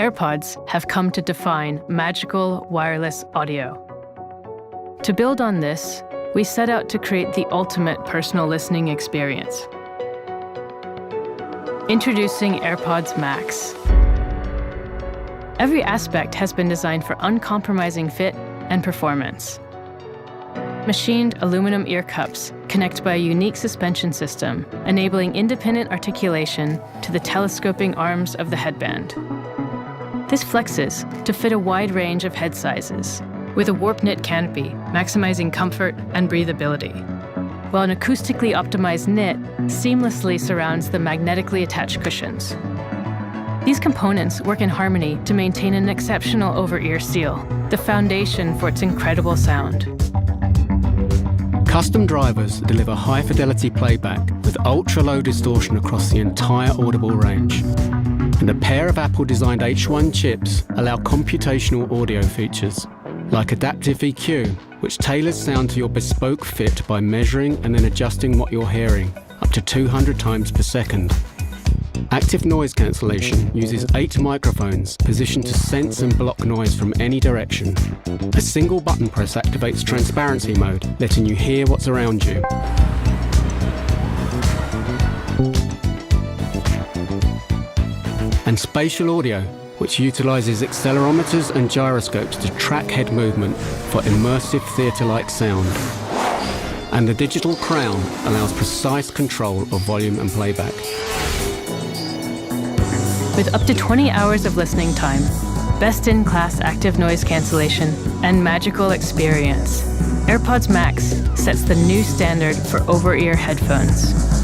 AirPods have come to define magical wireless audio. To build on this, we set out to create the ultimate personal listening experience. Introducing AirPods Max. Every aspect has been designed for uncompromising fit and performance. Machined aluminum ear cups connect by a unique suspension system, enabling independent articulation to the telescoping arms of the headband. This flexes to fit a wide range of head sizes, with a warp-knit canopy, maximizing comfort and breathability, while an acoustically optimized knit seamlessly surrounds the magnetically attached cushions. These components work in harmony to maintain an exceptional over-ear seal, the foundation for its incredible sound. Custom drivers deliver high-fidelity playback with ultra-low distortion across the entire audible range. And a pair of Apple-designed H1 chips allow computational audio features, like adaptive EQ, which tailors sound to your bespoke fit by measuring and then adjusting what you're hearing, up to 200 times per second. Active noise cancellation uses 8 microphones positioned to sense and block noise from any direction. A single button press activates transparency mode, letting you hear what's around you. And spatial audio, which utilizes accelerometers and gyroscopes to track head movement for immersive theater-like sound. And the digital crown allows precise control of volume and playback. With up to 20 hours of listening time, best-in-class active noise cancellation, and magical experience, AirPods Max sets the new standard for over-ear headphones.